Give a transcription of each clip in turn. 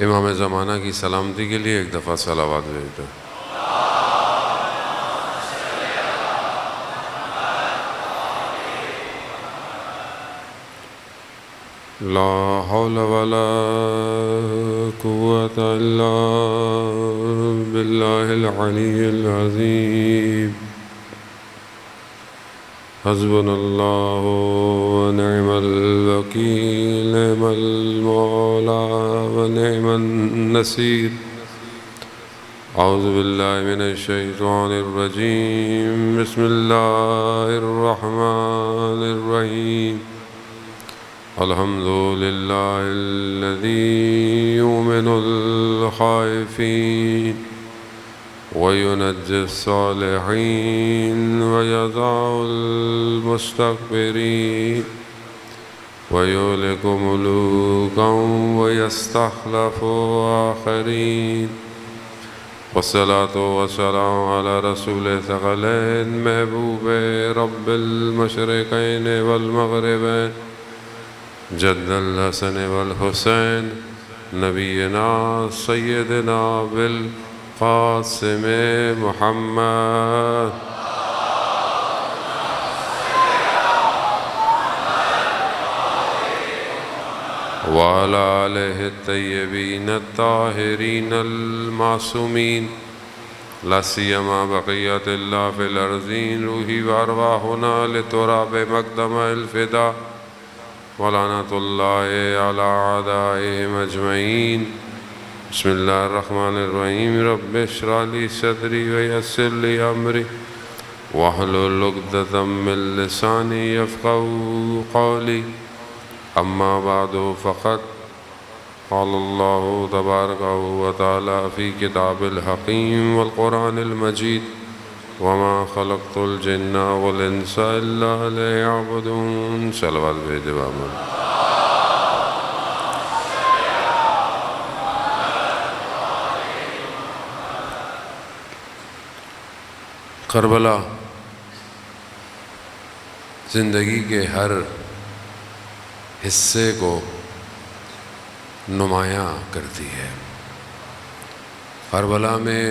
امام زمانہ کی سلامتی کے لیے ایک دفعہ صلوات بھیج دو۔ لا حول ولا قوة إلا بالله العلي العظيم حسبنا الله ونعم الوكيل نعم المولى ونعم النصير أعوذ بالله من الشيطان الرجيم بسم الله الرحمن الرحيم الحمد لله الذي يؤمن الخائفين وينجي الصالحين ويضع المستكبرين ويهلك ملوكا ويستخلف آخرين والصلاة والسلام على رسول ثقلين محبوب رب المشرقين والمغربين جد الحسن والحسین نبینا سیدنا بالقاسم محمد وعلى آلہ الطیبین الطاہرین المعصومین لا سیما بقیت اللہ فی الارضین روحی وارواحنا لتراب مقدم الفدا ولعنۃ اللہ علی اعدائهم اجمعین بسم اللہ الرحمن الرحیم رب اشرح لی صدری ویسر لی امری واحلل عقدۃ من لسانی یفقهوا قولی اما بعد فقد قال اللہ تبارک و تعالی فی کتاب الحکیم والقرآن المجید وما خلقت الجن والانس الا ليعبدون صلوات بھیج دے بابا۔ کربلا زندگی کے ہر حصے کو نمایاں کرتی ہے۔ کربلا میں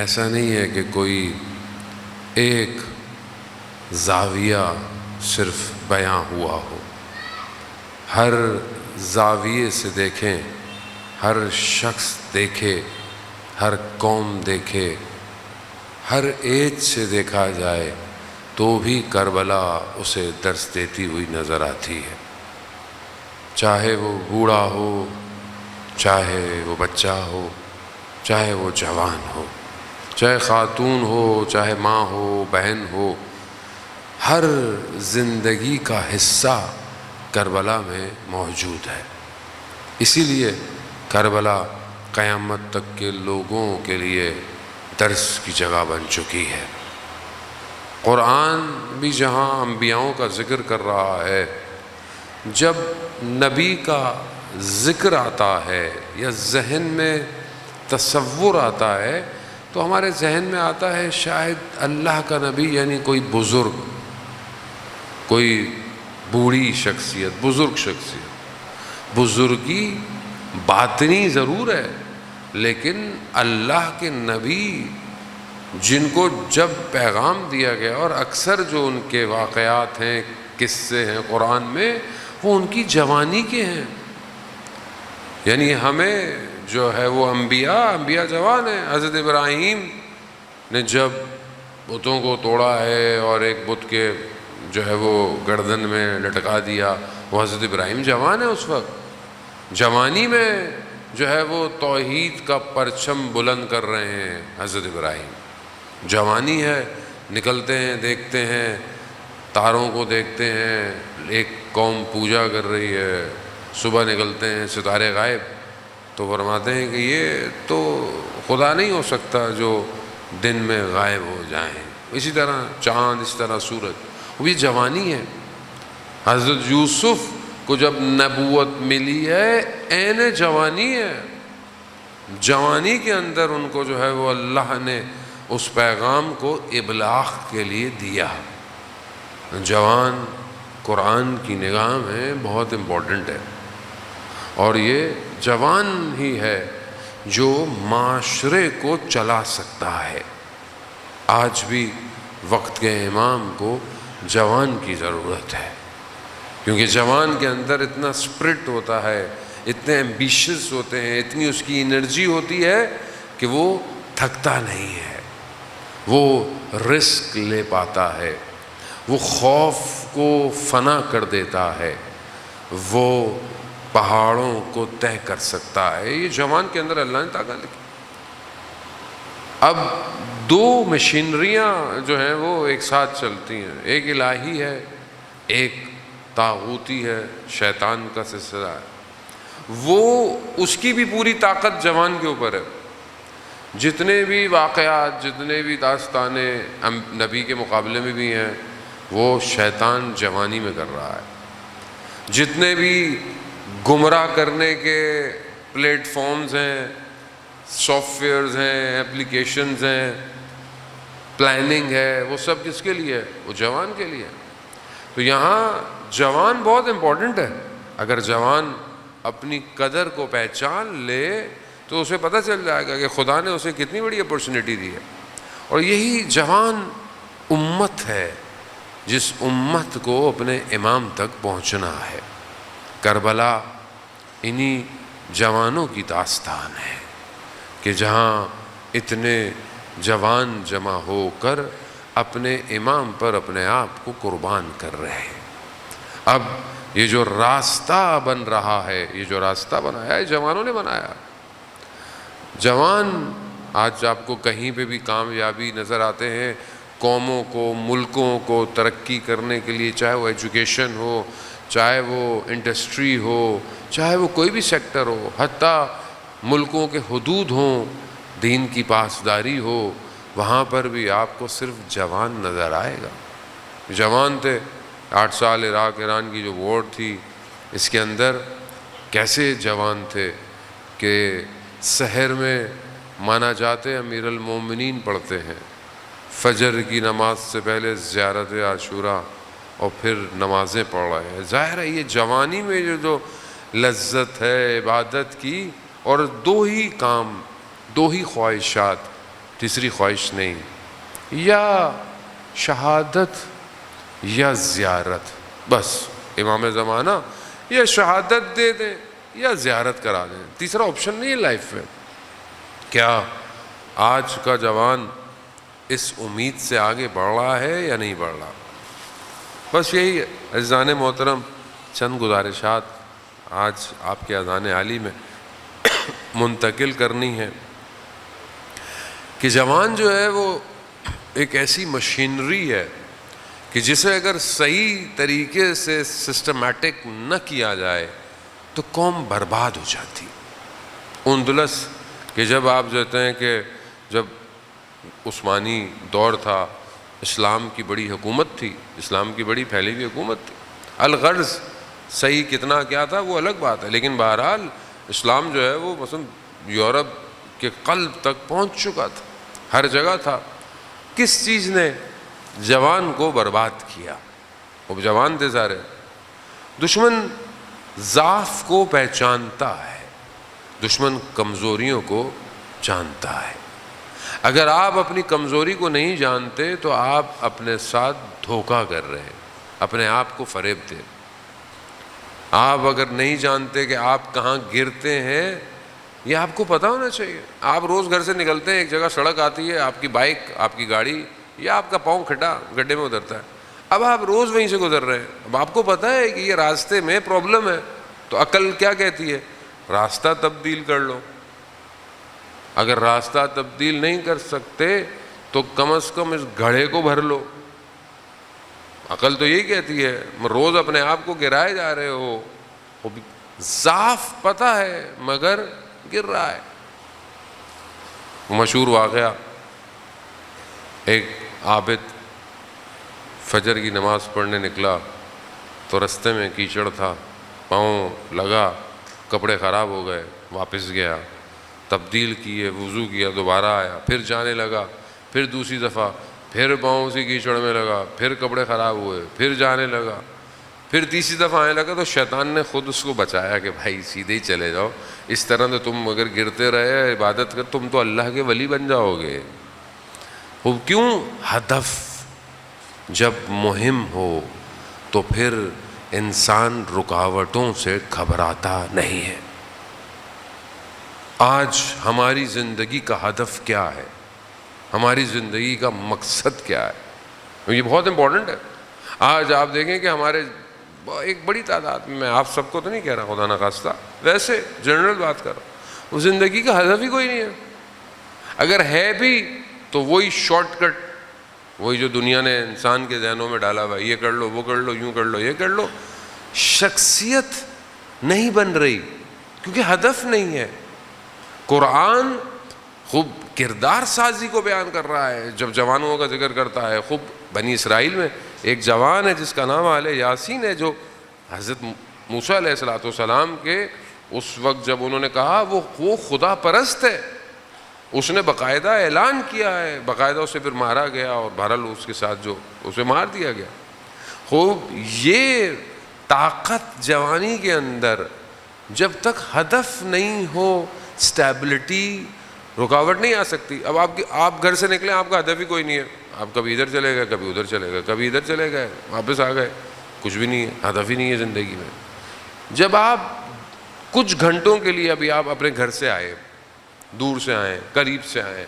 ایسا نہیں ہے کہ کوئی ایک زاویہ صرف بیاں ہوا ہو، ہر زاویے سے دیکھیں، ہر شخص دیکھے، ہر قوم دیکھے، ہر ایج سے دیکھا جائے تو بھی کربلا اسے درس دیتی ہوئی نظر آتی ہے، چاہے وہ بوڑھا ہو، چاہے وہ بچہ ہو، چاہے وہ جوان ہو، چاہے خاتون ہو، چاہے ماں ہو، بہن ہو، ہر زندگی کا حصہ کربلا میں موجود ہے۔ اسی لیے کربلا قیامت تک کے لوگوں کے لیے درس کی جگہ بن چکی ہے۔ قرآن بھی جہاں انبیاؤں کا ذکر کر رہا ہے، جب نبی کا ذکر آتا ہے یا ذہن میں تصور آتا ہے تو ہمارے ذہن میں آتا ہے شاید اللہ کا نبی یعنی کوئی بزرگ، کوئی بوڑھی شخصیت، بزرگ شخصیت۔ بزرگی باطنی ضرور ہے، لیکن اللہ کے نبی جن کو جب پیغام دیا گیا، اور اکثر جو ان کے واقعات ہیں، قصے ہیں قرآن میں، وہ ان کی جوانی کے ہیں۔ یعنی ہمیں جو ہے وہ انبیاء جوان ہیں۔ حضرت ابراہیم نے جب بتوں کو توڑا ہے اور ایک بت کے جو ہے وہ گردن میں لٹکا دیا، وہ حضرت ابراہیم جوان ہے اس وقت، جوانی میں جو ہے وہ توحید کا پرچم بلند کر رہے ہیں۔ حضرت ابراہیم جوانی ہے، نکلتے ہیں، دیکھتے ہیں، تاروں کو دیکھتے ہیں، ایک قوم پوجا کر رہی ہے، صبح نکلتے ہیں، ستارے غائب، تو فرماتے ہیں کہ یہ تو خدا نہیں ہو سکتا جو دن میں غائب ہو جائیں۔ اسی طرح چاند، اس طرح سورج، وہ بھی جوانی ہے۔ حضرت یوسف کو جب نبوت ملی ہے عین جوانی ہے، جوانی کے اندر ان کو جو ہے وہ اللہ نے اس پیغام کو ابلاغ کے لیے دیا۔ جوان قرآن کی نگاہ میں بہت امپورٹنٹ ہے، اور یہ جوان ہی ہے جو معاشرے کو چلا سکتا ہے۔ آج بھی وقت کے امام کو جوان کی ضرورت ہے، کیونکہ جوان کے اندر اتنا سپرٹ ہوتا ہے، اتنے ایمبیشس ہوتے ہیں، اتنی اس کی انرجی ہوتی ہے کہ وہ تھکتا نہیں ہے، وہ رسک لے پاتا ہے، وہ خوف کو فنا کر دیتا ہے، وہ پہاڑوں کو طے کر سکتا ہے۔ یہ جوان کے اندر اللہ نے طاقت لکھی۔ اب دو مشینریاں جو ہیں وہ ایک ساتھ چلتی ہیں، ایک الہی ہے، ایک طاغوتی ہے، شیطان کا سلسلہ ہے۔ وہ اس کی بھی پوری طاقت جوان کے اوپر ہے۔ جتنے بھی واقعات، جتنے بھی داستانیں نبی کے مقابلے میں بھی ہیں، وہ شیطان جوانی میں کر رہا ہے۔ جتنے بھی گمراہ کرنے کے پلیٹ فارمز ہیں، سافٹ ویئرز ہیں، اپلیکیشنز ہیں، پلاننگ ہے، وہ سب کس کے لیے ہے؟ وہ جوان کے لیے۔ تو یہاں جوان بہت امپورٹنٹ ہے۔ اگر جوان اپنی قدر کو پہچان لے تو اسے پتہ چل جائے گا کہ خدا نے اسے کتنی بڑی اپرچونٹی دی ہے۔ اور یہی جوان امت ہے جس امت کو اپنے امام تک پہنچنا ہے۔ کربلا انہی جوانوں کی داستان ہے کہ جہاں اتنے جوان جمع ہو کر اپنے امام پر اپنے آپ کو قربان کر رہے ہیں۔ اب یہ جو راستہ بن رہا ہے، یہ جو راستہ بنایا ہے جوانوں نے بنایا۔ جوان آج آپ کو کہیں پہ بھی کامیابی نظر آتے ہیں، قوموں کو، ملکوں کو ترقی کرنے کے لیے، چاہے وہ ایجوکیشن ہو، چاہے وہ انڈسٹری ہو، چاہے وہ کوئی بھی سیکٹر ہو، حتیٰ ملکوں کے حدود ہوں، دین کی پاسداری ہو، وہاں پر بھی آپ کو صرف جوان نظر آئے گا۔ جوان تھے۔ 8 سال عراق ایران کی جو وار تھی، اس کے اندر کیسے جوان تھے کہ سحر میں مانا جاتے امیر المومنین پڑھتے ہیں، فجر کی نماز سے پہلے زیارت عاشوراء اور پھر نمازیں پڑھ رہے ہیں۔ ظاہر ہے یہ جوانی میں جو لذت ہے عبادت کی، اور دو ہی کام، دو ہی خواہشات، تیسری خواہش نہیں، یا شہادت یا زیارت، بس امام زمانہ یا شہادت دے دیں یا زیارت کرا دیں، تیسرا آپشن نہیں ہے لائف میں۔ کیا آج کا جوان اس امید سے آگے بڑھ رہا ہے یا نہیں بڑھ رہا؟ بس یہی ہے عزیزان محترم، چند گزارشات آج آپ کے اذان عالی میں منتقل کرنی ہے کہ جوان جو ہے وہ ایک ایسی مشینری ہے کہ جسے اگر صحیح طریقے سے سسٹمیٹک نہ کیا جائے تو قوم برباد ہو جاتی۔ اندلس کہ جب آپ کہتے ہیں کہ جب عثمانی دور تھا، اسلام کی بڑی حکومت تھی، اسلام کی بڑی پھیلی ہوئی حکومت تھی، الغرض صحیح کتنا کیا تھا وہ الگ بات ہے، لیکن بہرحال اسلام جو ہے وہ مثلا یورپ کے قلب تک پہنچ چکا تھا، ہر جگہ تھا۔ کس چیز نے جوان کو برباد کیا؟ وہ جوان تھے سارے۔ دشمن ضعف کو پہچانتا ہے، دشمن کمزوریوں کو جانتا ہے۔ اگر آپ اپنی کمزوری کو نہیں جانتے تو آپ اپنے ساتھ دھوکہ کر رہے ہیں، اپنے آپ کو فریب دے۔ آپ اگر نہیں جانتے کہ آپ کہاں گرتے ہیں، یہ آپ کو پتہ ہونا چاہیے۔ آپ روز گھر سے نکلتے ہیں، ایک جگہ سڑک آتی ہے، آپ کی بائک، آپ کی گاڑی یا آپ کا پاؤں کھٹا گڈھے میں اترتا ہے، اب آپ روز وہیں سے گزر رہے ہیں، اب آپ کو پتہ ہے کہ یہ راستے میں پرابلم ہے، تو عقل کیا کہتی ہے؟ راستہ تبدیل کر لو۔ اگر راستہ تبدیل نہیں کر سکتے تو کم از کم اس گڑھے کو بھر لو۔ عقل تو یہی کہتی ہے، روز اپنے آپ کو گرائے جا رہے ہو، ضعف پتہ ہے مگر گر رہا ہے۔ مشہور واقعہ، ایک عابد فجر کی نماز پڑھنے نکلا تو رستے میں کیچڑ تھا، پاؤں لگا، کپڑے خراب ہو گئے، واپس گیا، تبدیل کیے، وضو کیا، دوبارہ آیا، پھر جانے لگا، پھر دوسری دفعہ، پھر پاؤں اسی کیچڑ میں لگا، پھر کپڑے خراب ہوئے، پھر جانے لگا، پھر تیسری دفعہ آنے لگا تو شیطان نے خود اس کو بچایا کہ بھائی سیدھے ہی چلے جاؤ، اس طرح تو تم اگر گرتے رہے عبادت کر تم تو اللہ کے ولی بن جاؤ گے۔ وہ کیوں؟ ہدف جب مہم ہو تو پھر انسان رکاوٹوں سے گھبراتا نہیں ہے۔ آج ہماری زندگی کا ہدف کیا ہے؟ ہماری زندگی کا مقصد کیا ہے؟ یہ بہت امپورٹنٹ ہے۔ آج آپ دیکھیں کہ ہمارے ایک بڑی تعداد میں آپ سب کو تو نہیں کہہ رہا خدا نخواستہ، ویسے جنرل بات کر رہا ہوں، وہ زندگی کا ہدف ہی کوئی نہیں ہے۔ اگر ہے بھی تو وہی شارٹ کٹ، وہی جو دنیا نے انسان کے ذہنوں میں ڈالا ہوا، یہ کر لو وہ کر لو یوں کر لو یہ کر لو۔ شخصیت نہیں بن رہی کیونکہ ہدف نہیں ہے۔ قرآن خوب کردار سازی کو بیان کر رہا ہے، جب جوانوں کا ذکر کرتا ہے۔ خوب بنی اسرائیل میں ایک جوان ہے جس کا نام آل یاسین ہے، جو حضرت موسیٰ علیہ السلام کے اس وقت جب انہوں نے کہا وہ خدا پرست ہے، اس نے باقاعدہ اعلان کیا ہے، باقاعدہ اسے پھر مارا گیا اور بہرحال اس کے ساتھ جو اسے مار دیا گیا۔ خوب یہ طاقت جوانی کے اندر جب تک ہدف نہیں ہو، سٹیبلٹی، رکاوٹ نہیں آ سکتی۔ اب آپ گھر سے نکلیں، آپ کا ہدف ہی کوئی نہیں ہے، آپ کبھی ادھر چلے گئے کبھی ادھر چلے گئے کبھی ادھر چلے گئے واپس آ گئے، کچھ بھی نہیں ہے، ہدف ہی نہیں ہے زندگی میں۔ جب آپ کچھ گھنٹوں کے لیے ابھی آپ اپنے گھر سے آئے، دور سے آئے قریب سے آئے،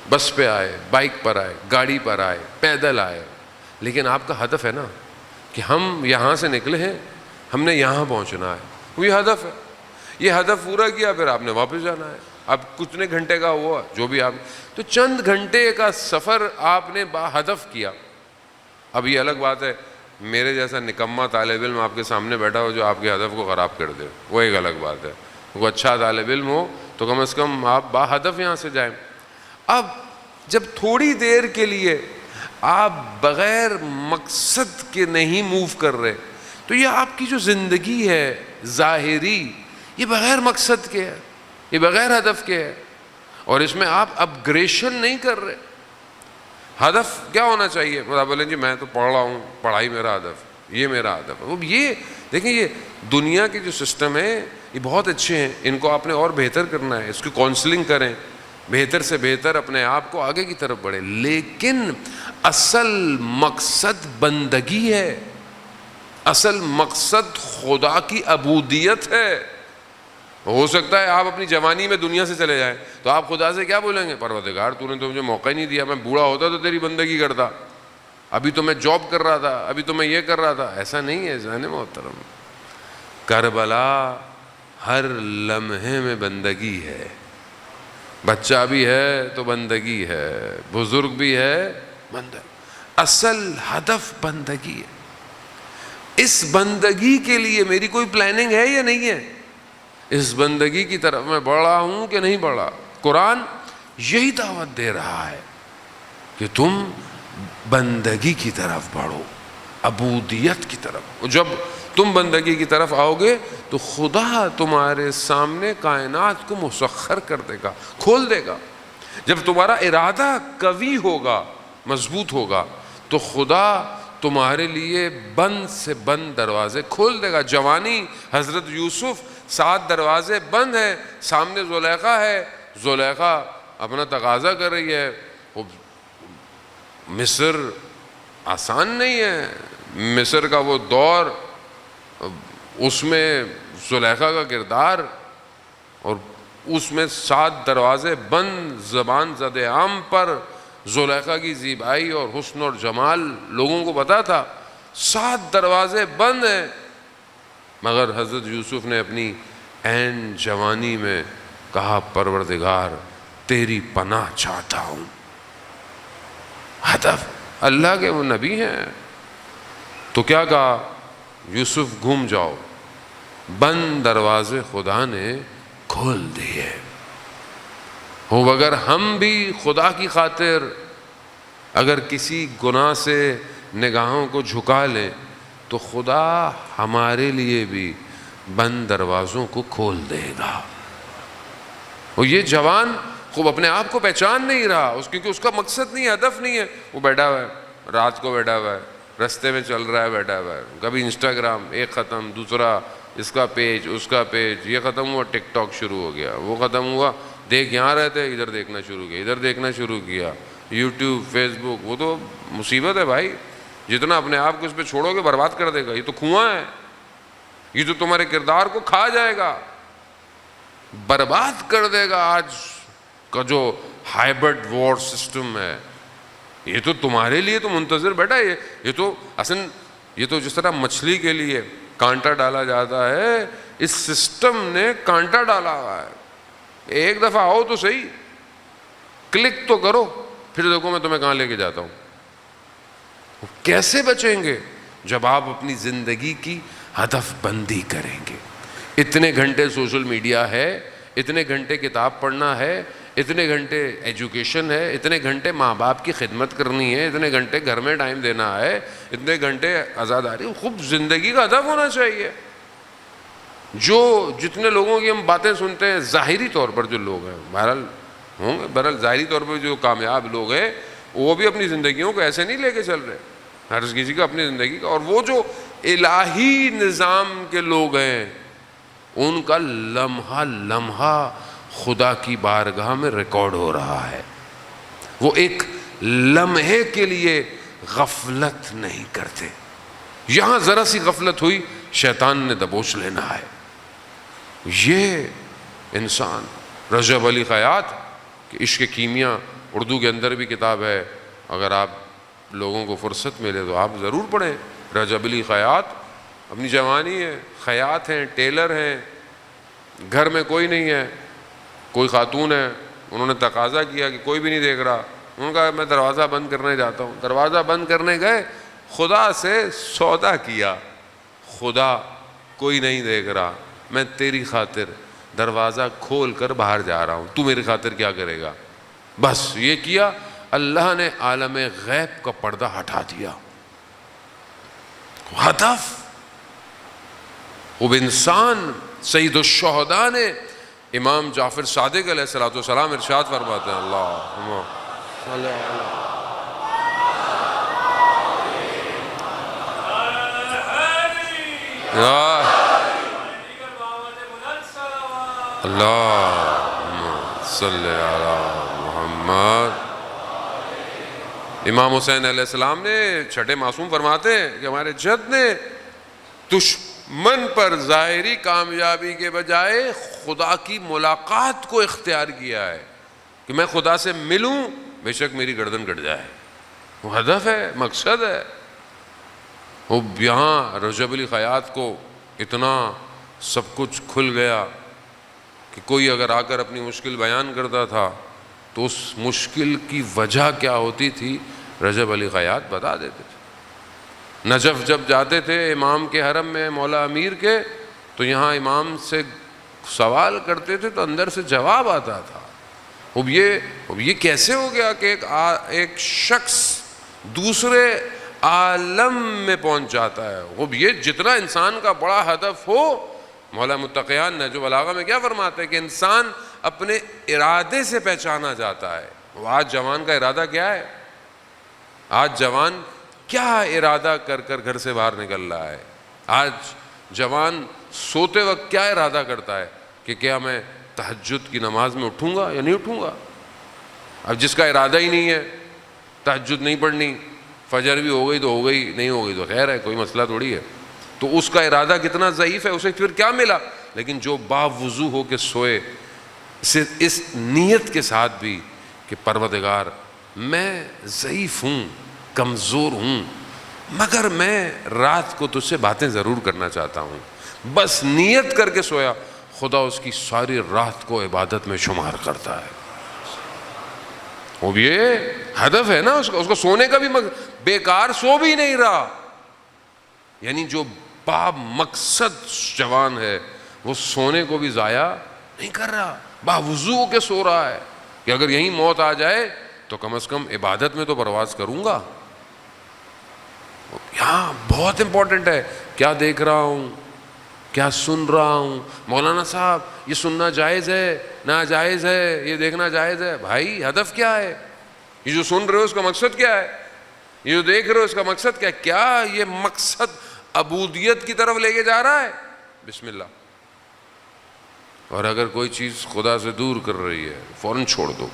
بس پہ آئے، بائک پر آئے، گاڑی پر آئے، پیدل آئے، لیکن آپ کا ہدف ہے نا کہ ہم یہاں سے نکلے ہیں، ہم نے یہاں پہنچنا ہے، وہی ہدف ہے۔ یہ ہدف پورا کیا پھر آپ نے واپس جانا ہے۔ اب کتنے گھنٹے کا ہوا جو بھی آپ، تو چند گھنٹے کا سفر آپ نے با ہدف کیا۔ اب یہ الگ بات ہے میرے جیسا نکما طالب علم آپ کے سامنے بیٹھا ہو جو آپ کے ہدف کو خراب کر دے، وہ ایک الگ بات ہے۔ وہ اچھا طالب علم ہو تو کم از کم آپ با ہدف یہاں سے جائیں۔ اب جب تھوڑی دیر کے لیے آپ بغیر مقصد کے نہیں موو کر رہے تو یہ آپ کی جو زندگی ہے ظاہری، یہ بغیر مقصد کے ہے، یہ بغیر ہدف کے ہے، اور اس میں آپ اپگریشن نہیں کر رہے۔ ہدف کیا ہونا چاہیے؟ آپ بولیں جی میں تو پڑھ رہا ہوں، پڑھائی میرا ہدف، یہ میرا ہدف ہے۔ وہ یہ دیکھیں، یہ دنیا کے جو سسٹم ہے یہ بہت اچھے ہیں، ان کو آپ نے اور بہتر کرنا ہے، اس کی کونسلنگ کریں، بہتر سے بہتر اپنے آپ کو آگے کی طرف بڑھے، لیکن اصل مقصد بندگی ہے، اصل مقصد خدا کی عبودیت ہے۔ ہو سکتا ہے آپ اپنی جوانی میں دنیا سے چلے جائیں تو آپ خدا سے کیا بولیں گے؟ پروردگار تو نے تو مجھے موقع ہی نہیں دیا، میں بوڑھا ہوتا تو تیری بندگی کرتا، ابھی تو میں جاب کر رہا تھا، ابھی تو میں یہ کر رہا تھا۔ ایسا نہیں ہے ذہن محترم، کربلا ہر لمحے میں بندگی ہے، بچہ بھی ہے تو بندگی ہے، بزرگ بھی ہے بندگی، اصل ہدف بندگی ہے۔ اس بندگی کے لیے میری کوئی پلاننگ ہے یا نہیں ہے؟ اس بندگی کی طرف میں بڑھ رہا ہوں کہ نہیں بڑھ رہا؟ قرآن یہی دعوت دے رہا ہے کہ تم بندگی کی طرف بڑھو، عبودیت کی طرف۔ جب تم بندگی کی طرف آؤ گے تو خدا تمہارے سامنے کائنات کو مسخر کر دے گا، کھول دے گا۔ جب تمہارا ارادہ قوی ہوگا، مضبوط ہوگا، تو خدا تمہارے لیے بند سے بند دروازے کھول دے گا۔ جوانی، حضرت یوسف، 7 دروازے بند ہیں، سامنے زلیخا ہے، زلیخا اپنا تقاضا کر رہی ہے۔ مصر آسان نہیں ہے، مصر کا وہ دور، اس میں زلیخا کا کردار، اور اس میں 7 دروازے بند، زبان زد عام پر زلیخا کی زیبائی اور حسن اور جمال لوگوں کو پتا تھا، 7 دروازے بند ہیں، مگر حضرت یوسف نے اپنی عین جوانی میں کہا پروردگار تیری پناہ چاہتا ہوں۔ ہدف، اللہ کے وہ نبی ہیں، تو کیا کہا؟ یوسف گھوم جاؤ، بند دروازے خدا نے کھول دیے۔ ہو اگر ہم بھی خدا کی خاطر اگر کسی گناہ سے نگاہوں کو جھکا لیں تو خدا ہمارے لیے بھی بند دروازوں کو کھول دے گا۔ اور یہ جوان خوب اپنے آپ کو پہچان نہیں رہا، کیونکہ اس کا مقصد نہیں ہے، ہدف نہیں ہے، وہ بیٹھا ہوا ہے، رات کو بیٹھا ہوا ہے، رستے میں چل رہا ہے بیٹھا ہوا ہے، کبھی انسٹاگرام ایک ختم، دوسرا اس کا پیج، اس کا پیج، یہ ختم ہوا ٹک ٹاک شروع ہو گیا، وہ ختم ہوا دیکھ یہاں رہتے ادھر دیکھنا شروع کیا، ادھر دیکھنا شروع کیا، یوٹیوب، فیس بک، وہ تو مصیبت ہے بھائی، جتنا اپنے آپ کو اس پہ چھوڑو گے برباد کر دے گا، یہ تو کنواں ہے، یہ تو تمہارے کردار کو کھا جائے گا، برباد کر دے گا۔ آج کا جو ہائبرڈ وار سسٹم ہے یہ تو تمہارے لیے تو منتظر بیٹا، یہ تو اصل یہ تو جس طرح مچھلی کے لیے کانٹا ڈالا جاتا ہے، اس سسٹم نے کانٹا ڈالا ہوا ہے، ایک دفعہ آؤ تو صحیح، کلک تو کرو، پھر دیکھو میں تمہیں کہاں لے کے جاتا ہوں۔ کیسے بچیں گے؟ جب آپ اپنی زندگی کی ہدف بندی کریں گے۔ اتنے گھنٹے سوشل میڈیا ہے، اتنے گھنٹے کتاب پڑھنا ہے، اتنے گھنٹے ایجوکیشن ہے، اتنے گھنٹے ماں باپ کی خدمت کرنی ہے، اتنے گھنٹے گھر میں ٹائم دینا ہے، اتنے گھنٹے آزاداری، خوب زندگی کا ہدف ہونا چاہیے۔ جو جتنے لوگوں کی ہم باتیں سنتے ہیں ظاہری طور پر، جو لوگ ہیں بہرحال ظاہری طور پر جو کامیاب لوگ ہیں وہ بھی اپنی زندگیوں کو ایسے نہیں لے کے چل رہے، ہر کسی کا اپنی زندگی کا، اور وہ جو الہی نظام کے لوگ ہیں ان کا لمحہ لمحہ خدا کی بارگاہ میں ریکارڈ ہو رہا ہے، وہ ایک لمحے کے لیے غفلت نہیں کرتے، یہاں ذرا سی غفلت ہوئی شیطان نے دبوچ لینا ہے۔ یہ انسان رجب علی خیاط کہ عشق کیمیا، اردو کے اندر بھی کتاب ہے، اگر آپ لوگوں کو فرصت ملے تو آپ ضرور پڑھیں۔ رجب علی خیاط اپنی جوانی ہے، خیاط ہیں، ٹیلر ہیں، گھر میں کوئی نہیں ہے، کوئی خاتون ہے، انہوں نے تقاضا کیا کہ کوئی بھی نہیں دیکھ رہا، انہوں نے کہا میں دروازہ بند کرنے جاتا ہوں، دروازہ بند کرنے گئے، خدا سے سودا کیا، خدا کوئی نہیں دیکھ رہا، میں تیری خاطر دروازہ کھول کر باہر جا رہا ہوں، تو میری خاطر کیا کرے گا؟ بس یہ کیا، اللہ نے عالم غیب کا پردہ ہٹا دیا۔ ہدف وہ انسان، سید الشہداء نے امام جعفر صادق علیہ السلام ارشاد فرماتے ہیں، اللہم صلی علی محمد۔ امام حسین علیہ السلام نے چھٹے معصوم فرماتے ہیں کہ ہمارے جد نے دشمن پر ظاہری کامیابی کے بجائے خدا کی ملاقات کو اختیار کیا ہے، کہ میں خدا سے ملوں بے شک میری گردن کٹ جائے، وہ ہدف ہے، مقصد ہے۔ وہ یہاں رجب علی خیاط کو اتنا سب کچھ کھل گیا کہ کوئی اگر آ کر اپنی مشکل بیان کرتا تھا تو اس مشکل کی وجہ کیا ہوتی تھی رجب علی خیاط بتا دیتے تھے۔ نجف جب جاتے تھے امام کے حرم میں مولا امیر کے، تو یہاں امام سے سوال کرتے تھے تو اندر سے جواب آتا تھا۔ اب یہ کیسے ہو گیا کہ ایک شخص دوسرے عالم میں پہنچ جاتا ہے؟ اب یہ جتنا انسان کا بڑا ہدف ہو، مولا متقیان نہج البلاغہ میں کیا فرماتے ہیں کہ انسان اپنے ارادے سے پہچانا جاتا ہے۔ وہ آج جوان کا ارادہ کیا ہے؟ آج جوان کیا ارادہ کر کر گھر سے باہر نکل رہا ہے؟ آج جوان سوتے وقت کیا ارادہ کرتا ہے کہ کیا میں تہجد کی نماز میں اٹھوں گا یا نہیں اٹھوں گا؟ اب جس کا ارادہ ہی نہیں ہے تہجد نہیں پڑھنی، فجر بھی ہو گئی تو ہو گئی، نہیں ہو گئی تو خیر ہے، کوئی مسئلہ تھوڑی ہے، تو اس کا ارادہ کتنا ضعیف ہے، اسے پھر کیا ملا؟ لیکن جو باوضو ہو کے سوئے اس نیت کے ساتھ بھی کہ پروردگار میں ضعیف ہوں، کمزور ہوں، مگر میں رات کو تجھ سے باتیں ضرور کرنا چاہتا ہوں، بس نیت کر کے سویا، خدا اس کی ساری رات کو عبادت میں شمار کرتا ہے۔ وہ یہ ہدف ہے نا اس کو سونے کا بھی بیکار سو بھی نہیں رہا، یعنی جو با مقصد جوان ہے وہ سونے کو بھی ضائع نہیں کر رہا، باوضو ہو کے سو رہا ہے کہ اگر یہیں موت آ جائے تو کم از کم عبادت میں تو پرواز کروں گا۔ یہاں بہت امپورٹنٹ ہے، کیا دیکھ رہا ہوں، کیا سن رہا ہوں؟ مولانا صاحب یہ سننا جائز ہے، ناجائز ہے، یہ دیکھنا جائز ہے؟ بھائی ہدف کیا ہے؟ یہ جو سن رہے ہو اس کا مقصد کیا ہے؟ یہ جو دیکھ رہے ہو اس کا مقصد کیا ہے؟ کیا یہ مقصد عبودیت کی طرف لے کے جا رہا ہے؟ بسم اللہ. اور اگر کوئی چیز خدا سے دور کر رہی ہے فوراً چھوڑ دو.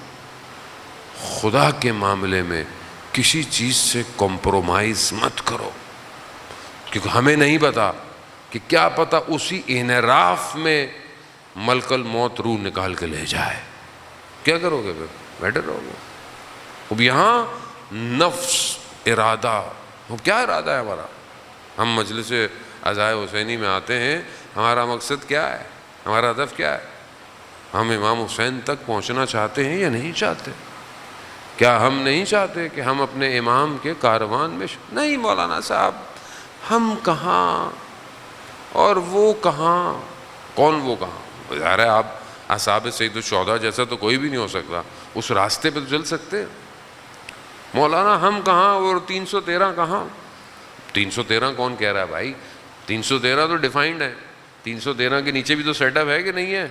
خدا کے معاملے میں کسی چیز سے کمپرومائز مت کرو، کیونکہ ہمیں نہیں پتا کہ کیا پتا اسی انحراف میں ملک الموت روح نکال کے لے جائے. کیا کرو گے پھر؟ بیٹھے رہو گے. اب یہاں نفس ارادہ، کیا ارادہ ہے ہمارا؟ ہم مجلس عزائے حسینی میں آتے ہیں، ہمارا مقصد کیا ہے؟ ہمارا ہدف کیا ہے؟ ہم امام حسین تک پہنچنا چاہتے ہیں یا نہیں چاہتے؟ کیا ہم نہیں چاہتے کہ ہم اپنے امام کے کاروان میں نہیں مولانا صاحب ہم کہاں اور وہ کہاں؟ کون وہ کہاں؟ ظاہر ہے آپ اصحاب سید الشہداء جیسا تو کوئی بھی نہیں ہو سکتا، اس راستے پہ تو چل سکتے. مولانا ہم کہاں اور 313 کہاں؟ 313 کون کہہ رہا ہے بھائی؟ 313 تو ڈیفائنڈ ہے. 313 کے نیچے بھی تو سیٹ اپ ہے کہ نہیں ہے؟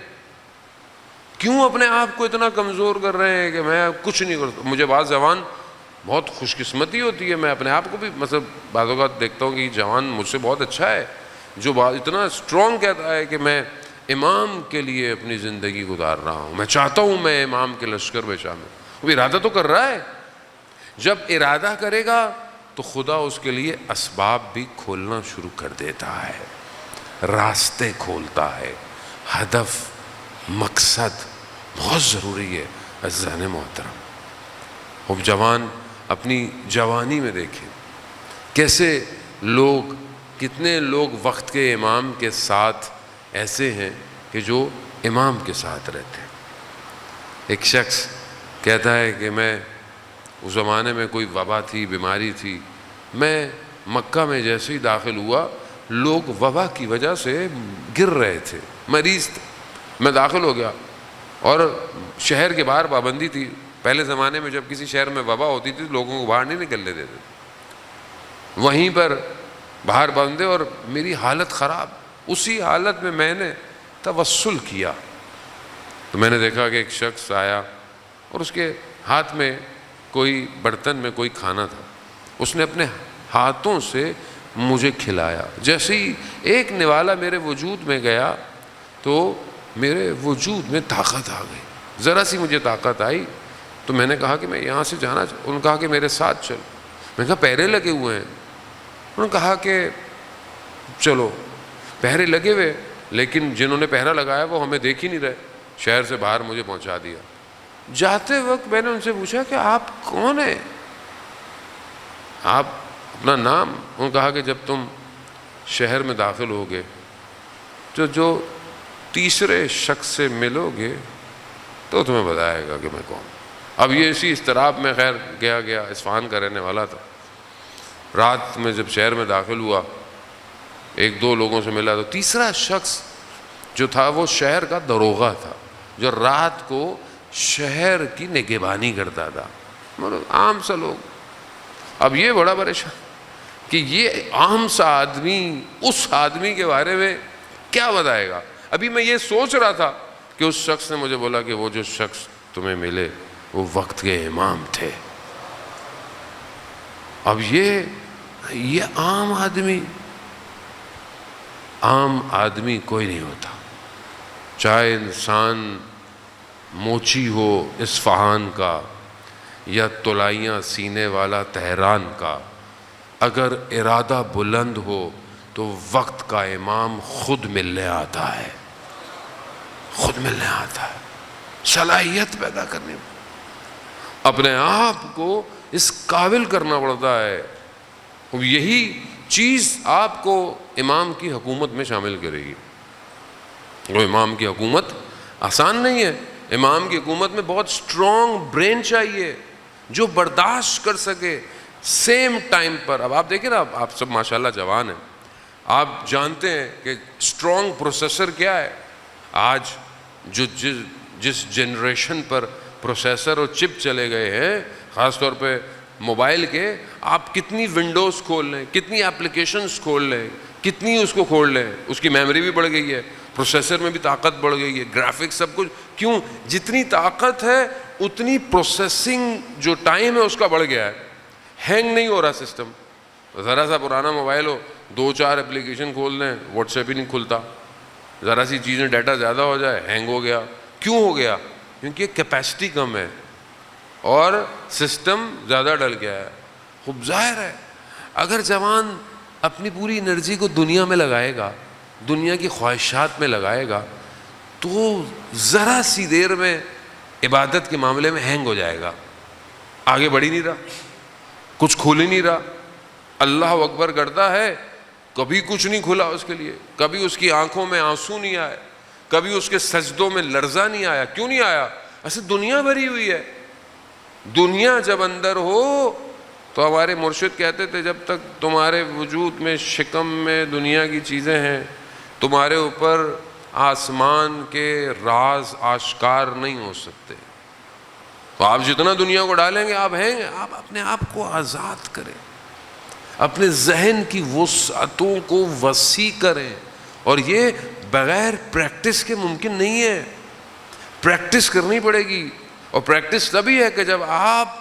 کیوں اپنے آپ کو اتنا کمزور کر رہے ہیں کہ میں کچھ نہیں کرتا؟ مجھے بعض جوان بہت خوش قسمتی ہوتی ہے، میں اپنے آپ کو بھی مطلب بعض اوقات دیکھتا ہوں کہ یہ جوان مجھ سے بہت اچھا ہے جو اتنا اسٹرانگ کہتا ہے کہ میں امام کے لیے اپنی زندگی گزار رہا ہوں، میں چاہتا ہوں میں امام کے لشکر میں شامل. وہ ارادہ تو کر رہا ہے. جب ارادہ کرے گا تو خدا اس کے لیے اسباب بھی کھولنا شروع کر دیتا ہے، راستے کھولتا ہے. ہدف، مقصد بہت ضروری ہے عزیزان محترم. اب جوان اپنی جوانی میں دیکھیں کیسے لوگ، کتنے لوگ وقت کے امام کے ساتھ ایسے ہیں کہ جو امام کے ساتھ رہتے ہیں. ایک شخص کہتا ہے کہ میں اس زمانے میں کوئی وبا تھی، بیماری تھی، میں مکہ میں جیسے ہی داخل ہوا لوگ وبا کی وجہ سے گر رہے تھے، مریض تھے. میں داخل ہو گیا اور شہر کے باہر پابندی تھی. پہلے زمانے میں جب کسی شہر میں وبا ہوتی تھی لوگوں کو باہر نہیں نکلنے دیتے، وہیں پر باہر بندے، اور میری حالت خراب. اسی حالت میں نے توسل کیا تو میں نے دیکھا کہ ایک شخص آیا اور اس کے ہاتھ میں کوئی برتن میں کوئی کھانا تھا. اس نے اپنے ہاتھوں سے مجھے کھلایا. جیسے ہی ایک نوالا میرے وجود میں گیا تو میرے وجود میں طاقت آ گئی. ذرا سی مجھے طاقت آئی تو میں نے کہا کہ میں یہاں سے جانا چاہتا. انہوں نے کہا کہ میرے ساتھ چل. میں نے کہا پہرے لگے ہوئے ہیں. انہوں نے کہا کہ چلو. پہرے لگے ہوئے لیکن جنہوں نے پہرا لگایا وہ ہمیں دیکھ ہی نہیں رہے. شہر سے باہر مجھے پہنچا دیا. جاتے وقت میں نے ان سے پوچھا کہ آپ کون ہیں؟ آپ اپنا نام. انہوں نے کہا کہ جب تم شہر میں داخل ہوگے تو جو تیسرے شخص سے ملو گے تو تمہیں بتائے گا کہ میں کون. اب یہ اسی اضطراب میں خیر گیا اصفہان کا رہنے والا تھا. رات میں جب شہر میں داخل ہوا ایک دو لوگوں سے ملا تو تیسرا شخص جو تھا وہ شہر کا دروغہ تھا جو رات کو شہر کی نگہبانی کرتا تھا. عام سا لوگ. اب یہ بڑا پریشان کہ یہ عام سا آدمی اس آدمی کے بارے میں کیا بتائے گا. ابھی میں یہ سوچ رہا تھا کہ اس شخص نے مجھے بولا کہ وہ جو شخص تمہیں ملے وہ وقت کے امام تھے. اب یہ عام آدمی کوئی نہیں ہوتا. چاہے انسان موچی ہو اصفہان کا یا طلائیاں سینے والا تہران کا، اگر ارادہ بلند ہو تو وقت کا امام خود ملنے آتا ہے. خود ملنے آتا ہے. صلاحیت پیدا کرنے میں اپنے آپ کو اس قابل کرنا پڑتا ہے. یہی چیز آپ کو امام کی حکومت میں شامل کرے گی. وہ امام کی حکومت آسان نہیں ہے. امام کی حکومت میں بہت اسٹرانگ برین چاہیے جو برداشت کر سکے سیم ٹائم پر. اب آپ دیکھیں نا، آپ سب ماشاءاللہ جوان ہیں، آپ جانتے ہیں کہ اسٹرانگ پروسیسر کیا ہے. آج جو جس جنریشن پر پروسیسر اور چپ چلے گئے ہیں، خاص طور پہ موبائل کے، آپ کتنی ونڈوز کھول لیں، کتنی اپلیکیشنز کھول لیں، کتنی اس کو کھول لیں، اس کی میموری بھی بڑھ گئی ہے، پروسیسر میں بھی طاقت بڑھ گئی ہے، گرافکس سب کچھ. کیوں؟ جتنی طاقت ہے اتنی پروسیسنگ جو ٹائم ہے اس کا بڑھ گیا ہے. ہینگ نہیں ہو رہا سسٹم. ذرا سا پرانا موبائل ہو, 2-4 اپلیکیشن کھول دیں, واٹس ایپ ہی نہیں کھلتا. ذرا سی چیزیں ڈیٹا زیادہ ہو جائے ہینگ ہو گیا. کیوں ہو گیا؟ کیونکہ کیپیسٹی کم ہے اور سسٹم زیادہ ڈل گیا ہے. خوب ظاہر ہے اگر جوان اپنی پوری انرجی کو دنیا میں لگائے گا, دنیا کی خواہشات میں لگائے گا, تو ذرا سی دیر میں عبادت کے معاملے میں ہینگ ہو جائے گا, آگے بڑھ ہی نہیں رہا, کچھ کھول ہی نہیں رہا. اللہ اکبر کرتا ہے, کبھی کچھ نہیں کھلا اس کے لیے, کبھی اس کی آنکھوں میں آنسو نہیں آئے, کبھی اس کے سجدوں میں لرزہ نہیں آیا. کیوں نہیں آیا؟ ایسے دنیا بھری ہوئی ہے. دنیا جب اندر ہو تو ہمارے مرشد کہتے تھے جب تک تمہارے وجود میں شکم میں دنیا کی چیزیں ہیں, تمہارے اوپر آسمان کے راز آشکار نہیں ہو سکتے. تو آپ جتنا دنیا کو ڈالیں گے آپ ہیں, آپ اپنے آپ کو آزاد کریں, اپنے ذہن کی وسعتوں کو وسیع کریں. اور یہ بغیر پریکٹس کے ممکن نہیں ہے, پریکٹس کرنی پڑے گی. اور پریکٹس تبھی ہے کہ جب آپ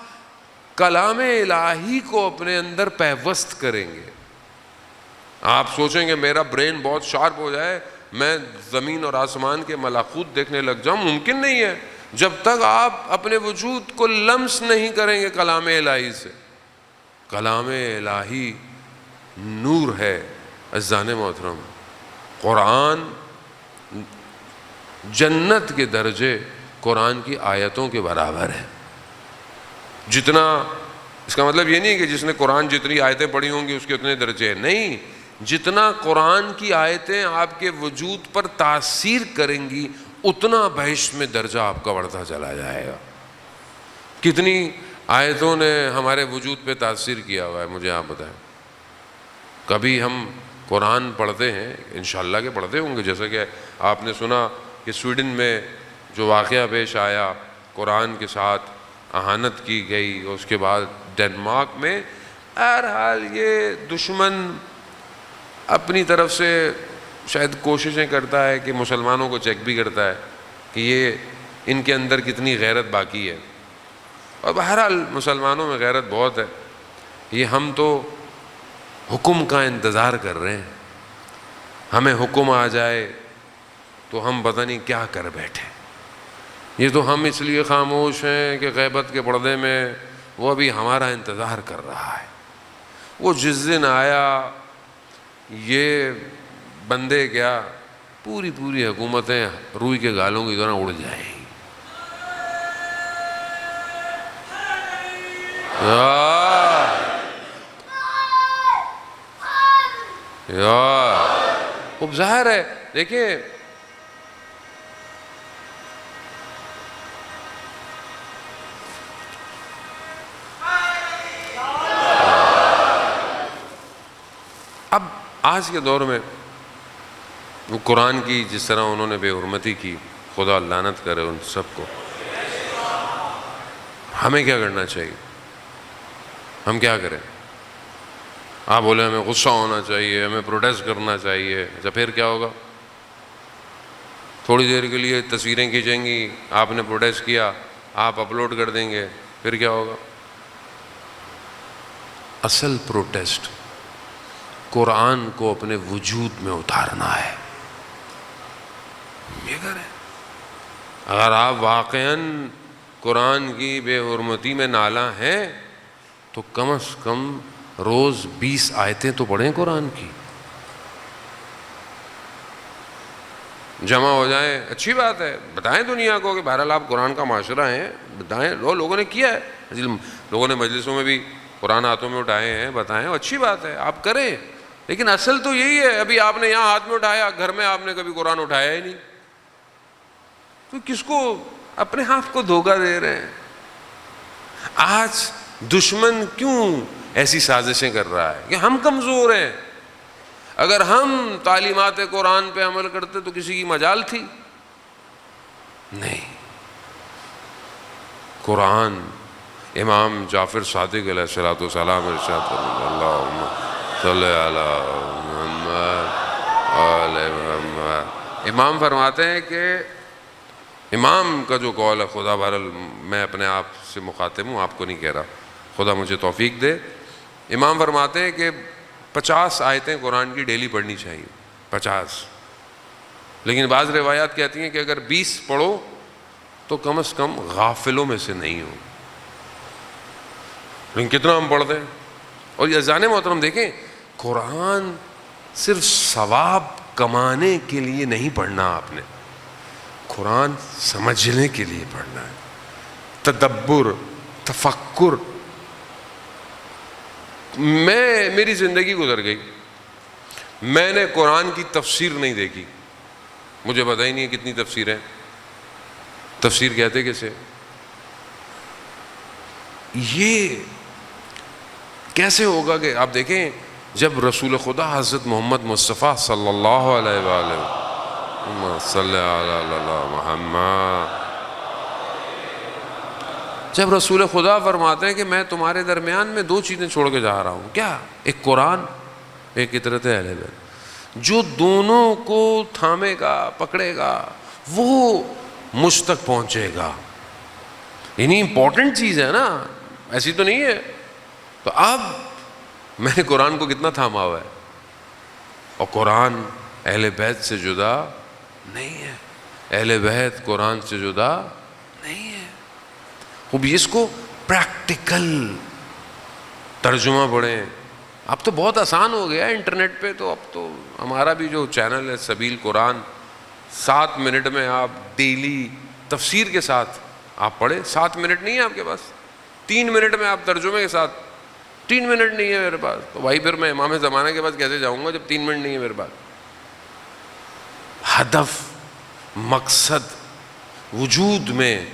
کلام الہی کو اپنے اندر پیوست کریں گے. آپ سوچیں گے میرا برین بہت شارپ ہو جائے, میں زمین اور آسمان کے ملاکوت دیکھنے لگ جاؤں, ممکن نہیں ہے جب تک آپ اپنے وجود کو لمس نہیں کریں گے کلام الہی سے. کلام الہی نور ہے عزیزان محترم. قرآن جنت کے درجے قرآن کی آیتوں کے برابر ہے. جتنا, اس کا مطلب یہ نہیں کہ جس نے قرآن جتنی آیتیں پڑھی ہوں گی اس کے اتنے درجے ہیں, نہیں. جتنا قرآن کی آیتیں آپ کے وجود پر تاثیر کریں گی اتنا بہشت میں درجہ آپ کا بڑھتا چلا جائے گا. کتنی آیتوں نے ہمارے وجود پہ تاثیر کیا ہوا ہے مجھے آپ بتائیں. کبھی ہم قرآن پڑھتے ہیں, انشاءاللہ کہ پڑھتے ہوں گے, جیسا کہ آپ نے سنا کہ سویڈن میں جو واقعہ پیش آیا, قرآن کے ساتھ اہانت کی گئی, اس کے بعد ڈنمارک میں. بہرحال یہ دشمن اپنی طرف سے شاید کوششیں کرتا ہے کہ مسلمانوں کو چیک بھی کرتا ہے کہ یہ ان کے اندر کتنی غیرت باقی ہے. اور بہرحال مسلمانوں میں غیرت بہت ہے. یہ ہم تو حکم کا انتظار کر رہے ہیں, ہمیں حکم آ جائے تو ہم پتہ نہیں کیا کر بیٹھے. یہ تو ہم اس لیے خاموش ہیں کہ غیبت کے پردے میں وہ ابھی ہمارا انتظار کر رہا ہے. وہ جس دن آیا یہ بندے کیا پوری پوری حکومتیں روئی کے گالوں کی طرح اڑ جائیں گی. خوب ظاہر ہے. دیکھیں اب آج کے دور میں وہ قرآن کی جس طرح انہوں نے بے حرمتی کی, خدا لعنت کرے ان سب کو. ہمیں کیا کرنا چاہیے؟ ہم کیا کریں؟ آپ بولے ہمیں غصہ ہونا چاہیے, ہمیں پروٹیسٹ کرنا چاہیے. اچھا پھر کیا ہوگا؟ تھوڑی دیر کے لیے تصویریں کھینچیں گی, آپ نے پروٹیسٹ کیا, آپ اپلوڈ کر دیں گے, پھر کیا ہوگا؟ اصل پروٹیسٹ قرآن کو اپنے وجود میں اتارنا ہے. یہ کریں. اگر آپ واقعاً قرآن کی بے حرمتی میں نالاں ہیں تو کم از کم روز 20 آیتیں تو پڑھیں قرآن کی. جمع ہو جائیں, اچھی بات ہے, بتائیں دنیا کو کہ بہرحال آپ قرآن کا معاشرہ ہیں, بتائیں. لوگوں نے کیا ہے, لوگوں نے مجلسوں میں بھی قرآن ہاتھوں میں اٹھائے ہیں, بتائیں, اچھی بات ہے, آپ کریں. لیکن اصل تو یہی ہے. ابھی آپ نے یہاں ہاتھ میں اٹھایا, گھر میں آپ نے کبھی قرآن اٹھایا ہی نہیں, تو کس کو اپنے آپ کو دھوکہ دے رہے ہیں. آج دشمن کیوں ایسی سازشیں کر رہا ہے کہ ہم کمزور ہیں. اگر ہم تعلیمات قرآن پہ عمل کرتے تو کسی کی مجال تھی نہیں. قرآن امام جعفر صادق علیہ الصلوۃ والسلام ارشاد فرماتے ہیں, اللہم صلی علی محمد آل محمد. امام فرماتے ہیں کہ امام کا جو قول ہے, خدا بہرحال میں اپنے آپ سے مخاطب ہوں, آپ کو نہیں کہہ رہا, خدا مجھے توفیق دے. امام فرماتے ہیں کہ 50 آیتیں قرآن کی ڈیلی پڑھنی چاہیے، 50. لیکن بعض روایات کہتی ہیں کہ اگر 20 پڑھو تو کم از کم غافلوں میں سے نہیں ہو. لیکن کتنا ہم پڑھتے ہیں. اور یہ عزیزان محترم دیکھیں، قرآن صرف ثواب کمانے کے لیے نہیں پڑھنا، آپ نے قرآن سمجھنے کے لیے پڑھنا ہے. تدبر، تفکر. میری زندگی گزر گئی، میں نے قرآن کی تفسیر نہیں دیکھی، مجھے پتہ ہی نہیں ہے کتنی تفسیریں. تفسیر کہتے کیسے؟ یہ کیسے ہوگا کہ آپ دیکھیں جب رسول خدا حضرت محمد مصطفیٰ صلی اللہ علیہ وآلہ صلی اللہ محمد، جب رسول خدا فرماتے ہیں کہ میں تمہارے درمیان میں 2 چیزیں چھوڑ کے جا رہا ہوں، کیا؟ ایک قرآن، ایک اطرت اہل بیت. جو دونوں کو تھامے گا، پکڑے گا، وہ مجھ تک پہنچے گا. یعنی امپورٹنٹ چیز ہے نا، ایسی تو نہیں ہے. تو اب میں نے قرآن کو کتنا تھاما ہوا ہے، اور قرآن اہل بیت سے جدا نہیں ہے، اہل بیت قرآن سے جدا نہیں ہے. خوب اس کو پریکٹیکل ترجمہ پڑھیں. اب تو بہت آسان ہو گیا ہے انٹرنیٹ پہ، تو اب تو ہمارا بھی جو چینل ہے سبیل قرآن، 7 منٹ میں آپ ڈیلی تفسیر کے ساتھ آپ پڑھیں. 7 منٹ نہیں ہے آپ کے پاس، 3 منٹ میں آپ ترجمے کے ساتھ. 3 منٹ نہیں ہے میرے پاس، تو بھائی پھر میں امام زمانہ کے پاس کیسے جاؤں گا جب 3 منٹ نہیں ہے میرے پاس. ہدف، مقصد، وجود میں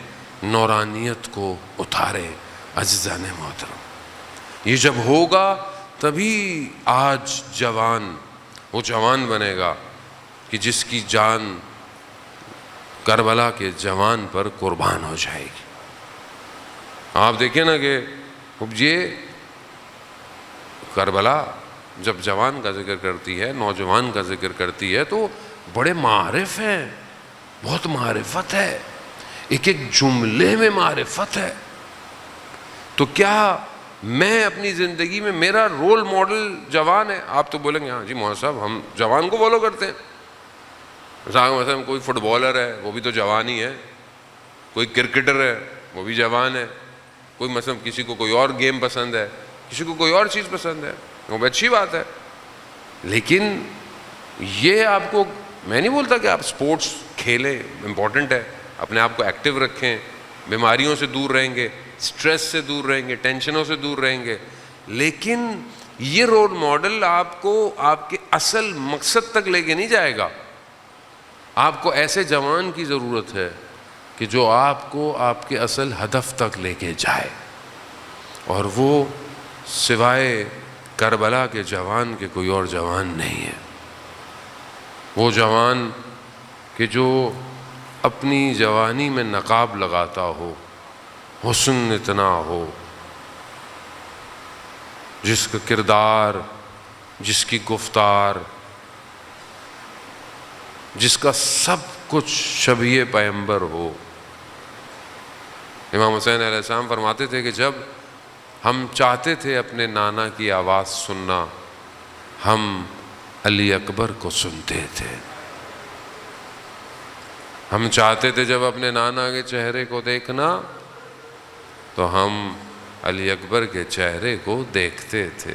نورانیت کو اتارے. عزیزان محترم، یہ جب ہوگا تبھی آج جوان وہ جوان بنے گا کہ جس کی جان کربلا کے جوان پر قربان ہو جائے گی. آپ دیکھیں نا کہ یہ کربلا جب جوان کا ذکر کرتی ہے، نوجوان کا ذکر کرتی ہے، تو بڑے معارف ہیں، بہت معرفت ہے، ایک ایک جملے میں معرفت ہے. تو کیا میں اپنی زندگی میں میرا رول ماڈل جوان ہے؟ آپ تو بولیں گے ہاں جی مولانا صاحب ہم جوان کو فالو کرتے ہیں. مثلا کوئی فٹ بالر ہے وہ بھی تو جوان ہی ہے، کوئی کرکٹر ہے وہ بھی جوان ہے، کوئی مثلا کسی کو کوئی اور گیم پسند ہے، کسی کو کوئی اور چیز پسند ہے، وہ بھی اچھی بات ہے. لیکن یہ آپ کو، میں نہیں بولتا کہ آپ سپورٹس کھیلیں، امپورٹنٹ ہے، اپنے آپ کو ایکٹیو رکھیں، بیماریوں سے دور رہیں گے، سٹریس سے دور رہیں گے، ٹینشنوں سے دور رہیں گے. لیکن یہ رول ماڈل آپ کو آپ کے اصل مقصد تک لے کے نہیں جائے گا. آپ کو ایسے جوان کی ضرورت ہے کہ جو آپ کو آپ کے اصل ہدف تک لے کے جائے، اور وہ سوائے کربلا کے جوان کے کوئی اور جوان نہیں ہے. وہ جوان کہ جو اپنی جوانی میں نقاب لگاتا ہو، حسن اتنا ہو، جس کا کردار، جس کی گفتار، جس کا سب کچھ شبیہ پیغمبر ہو. امام حسین علیہ السلام فرماتے تھے کہ جب ہم چاہتے تھے اپنے نانا کی آواز سننا، ہم علی اکبر کو سنتے تھے. ہم چاہتے تھے جب اپنے نانا کے چہرے کو دیکھنا تو ہم علی اکبر کے چہرے کو دیکھتے تھے.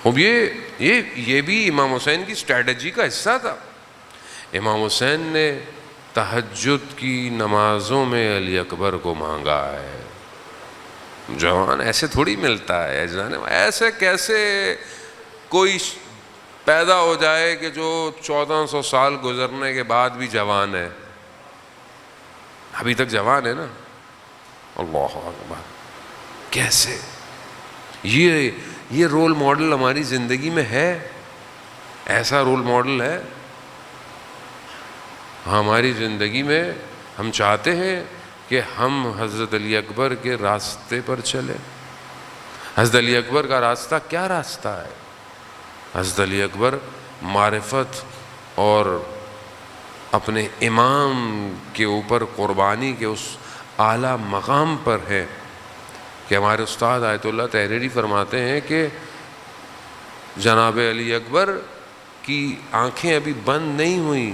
اب یہ بھی امام حسین کی اسٹریٹجی کا حصہ تھا. امام حسین نے تہجد کی نمازوں میں علی اکبر کو مانگا ہے. جوان ایسے تھوڑی ملتا ہے، ایسے کیسے کوئی پیدا ہو جائے کہ جو 1400 سال گزرنے کے بعد بھی جوان ہے؟ ابھی تک جوان ہے نا. اللہ اکبر. کیسے؟ یہ رول ماڈل ہماری زندگی میں ہے؟ ایسا رول ماڈل ہے ہماری زندگی میں؟ ہم چاہتے ہیں کہ ہم حضرت علی اکبر کے راستے پر چلیں. حضرت علی اکبر کا راستہ کیا راستہ ہے؟ حضرت علی اکبر معرفت اور اپنے امام کے اوپر قربانی کے اس اعلیٰ مقام پر ہے کہ ہمارے استاد آیت اللہ تحریری فرماتے ہیں کہ جناب علی اکبر کی آنکھیں ابھی بند نہیں ہوئیں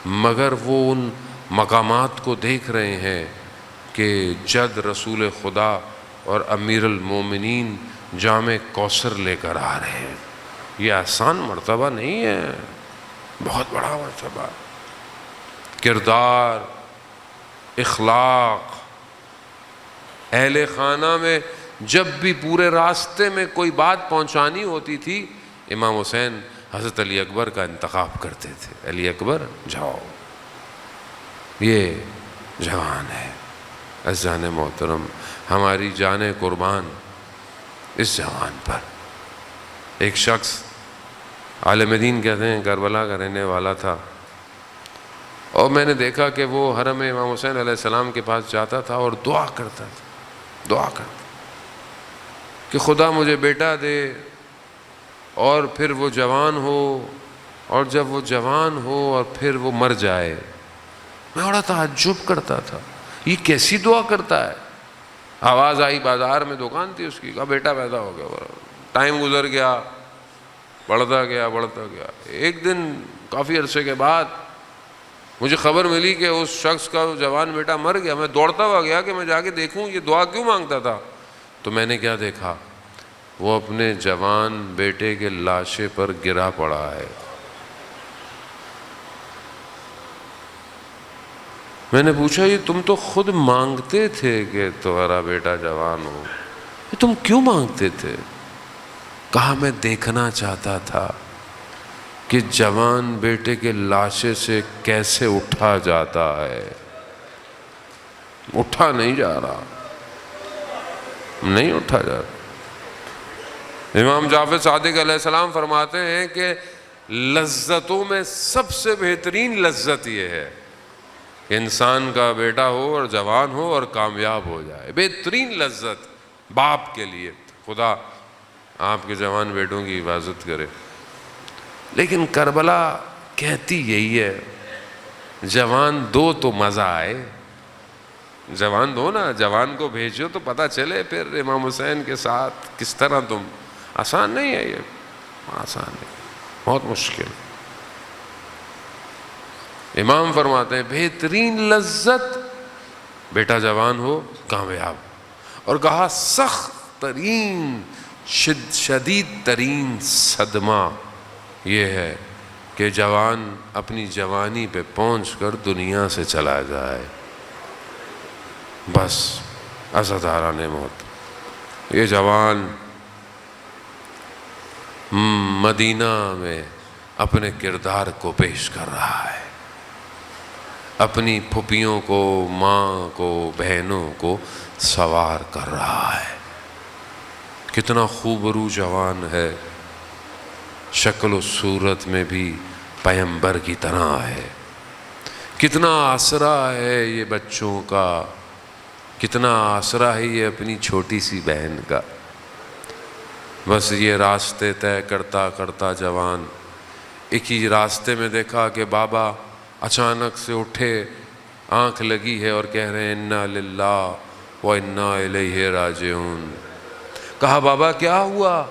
مگر وہ ان مقامات کو دیکھ رہے ہیں کہ جد رسول خدا اور امیر المومنین جام کوثر لے کر آ رہے ہیں۔ یہ آسان مرتبہ نہیں ہے، بہت بڑا مرتبہ۔ کردار، اخلاق، اہل خانہ میں جب بھی پورے راستے میں کوئی بات پہنچانی ہوتی تھی، امام حسین حضرت علی اکبر کا انتخاب کرتے تھے۔ علی اکبر جاؤ، یہ جوان ہے۔ عزیزان محترم، ہماری جانیں قربان اس جوان پر۔ ایک شخص عالم دین کہتے ہیں، کربلا کا رہنے والا تھا، اور میں نے دیکھا کہ وہ حرم امام حسین علیہ السلام کے پاس جاتا تھا اور دعا کرتا تھا، دعا کرتا کہ خدا مجھے بیٹا دے اور پھر وہ جوان ہو، اور جب وہ جوان ہو اور پھر وہ مر جائے۔ میں بڑا تعجب کرتا تھا، یہ کیسی دعا کرتا ہے؟ آواز آئی، بازار میں دکان تھی اس کی، کہا بیٹا پیدا ہو گیا۔ ٹائم گزر گیا، بڑھتا گیا۔ ایک دن کافی عرصے کے بعد مجھے خبر ملی کہ اس شخص کا جوان بیٹا مر گیا۔ میں دوڑتا ہوا گیا کہ میں جا کے دیکھوں یہ دعا کیوں مانگتا تھا۔ تو میں نے کیا دیکھا، وہ اپنے جوان بیٹے کے لاشے پر گرا پڑا ہے۔ میں نے پوچھا، یہ تم تو خود مانگتے تھے کہ تمہارا بیٹا جوان ہو، یہ تم کیوں مانگتے تھے؟ کہا میں دیکھنا چاہتا تھا کہ جوان بیٹے کے لاشے سے کیسے اٹھا جاتا ہے۔ اٹھا نہیں جا رہا، نہیں اٹھا جا رہا۔ امام جعفر صادق علیہ السلام فرماتے ہیں کہ لذتوں میں سب سے بہترین لذت یہ ہے کہ انسان کا بیٹا ہو اور جوان ہو اور کامیاب ہو جائے۔ بہترین لذت باپ کے لیے۔ خدا آپ کے جوان بیٹوں کی حفاظت کرے۔ لیکن کربلا کہتی یہی ہے، جوان دو تو مزہ آئے، جوان دو نا، جوان کو بھیجو تو پتہ چلے پھر امام حسین کے ساتھ کس طرح تم۔ آسان نہیں ہے یہ، آسان نہیں، بہت مشکل۔ امام فرماتے ہیں بہترین لذت بیٹا جوان ہو، کامیاب۔ اور کہا سخت ترین، شدید ترین صدمہ یہ ہے کہ جوان اپنی جوانی پہ پہنچ کر دنیا سے چلا جائے۔ بس عزاداران موت، یہ جوان مدینہ میں اپنے کردار کو پیش کر رہا ہے، اپنی پھپھیوں کو، ماں کو، بہنوں کو سوار کر رہا ہے۔ کتنا خوبرو جوان ہے، شکل و صورت میں بھی پیغمبر کی طرح ہے۔ کتنا آسرا ہے یہ بچوں کا، کتنا آسرا ہے یہ اپنی چھوٹی سی بہن کا۔ بس یہ راستے طے کرتا کرتا جوان ایک ہی راستے میں دیکھا کہ بابا اچانک سے اٹھے، آنکھ لگی ہے اور کہہ رہے ہیں انا للہ و انا الیہ راجعون۔ کہا بابا کیا ہوا؟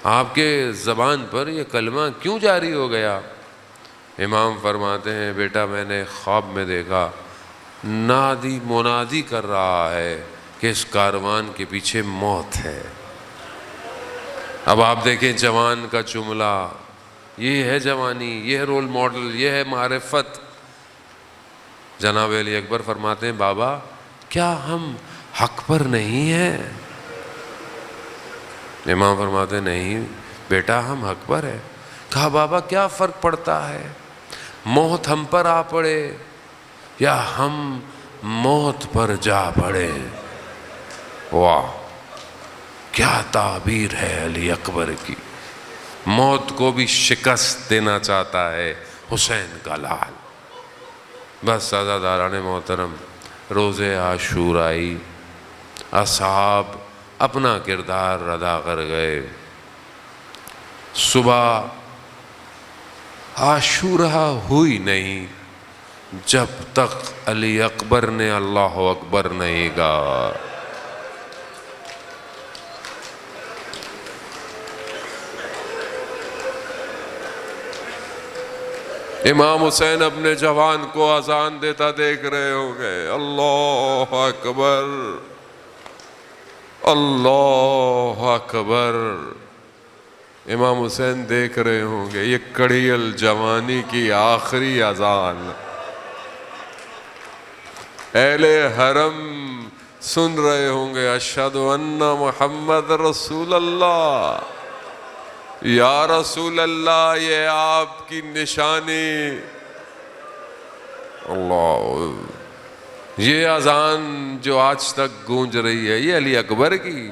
آپ کے زبان پر یہ کلمہ کیوں جاری ہو گیا؟ امام فرماتے ہیں بیٹا میں نے خواب میں دیکھا نادی منادی کر رہا ہے کہ اس کاروان کے پیچھے موت ہے۔ اب آپ دیکھیں جوان کا جملہ، یہ ہے جوانی، یہ ہے رول ماڈل، یہ ہے معرفت۔ جناب علی اکبر فرماتے ہیں بابا کیا ہم حق پر نہیں ہیں؟ امام فرماتے ہیں نہیں بیٹا ہم حق پر ہیں۔ کہا بابا کیا فرق پڑتا ہے، موت ہم پر آ پڑے یا ہم موت پر جا پڑے؟ واہ کیا تعبیر ہے علی اکبر کی۔ موت کو بھی شکست دینا چاہتا ہے حسین کا لال۔ بس عزاداران محترم، روز عاشورائی اصحاب اپنا کردار ادا کر گئے۔ صبح عاشورہ ہوئی نہیں جب تک علی اکبر نے اللہ اکبر نہیں کہا۔ امام حسین اپنے جوان کو اذان دیتا دیکھ رہے ہوں گے، اللہ اکبر اللہ اکبر۔ امام حسین دیکھ رہے ہوں گے یہ کڑی الجوانی کی آخری اذان، اہل حرم سن رہے ہوں گے، اشہد ان محمد رسول اللہ، یا رسول اللہ یہ آپ کی نشانی۔ اللہ، یہ اذان جو آج تک گونج رہی ہے یہ علی اکبر کی،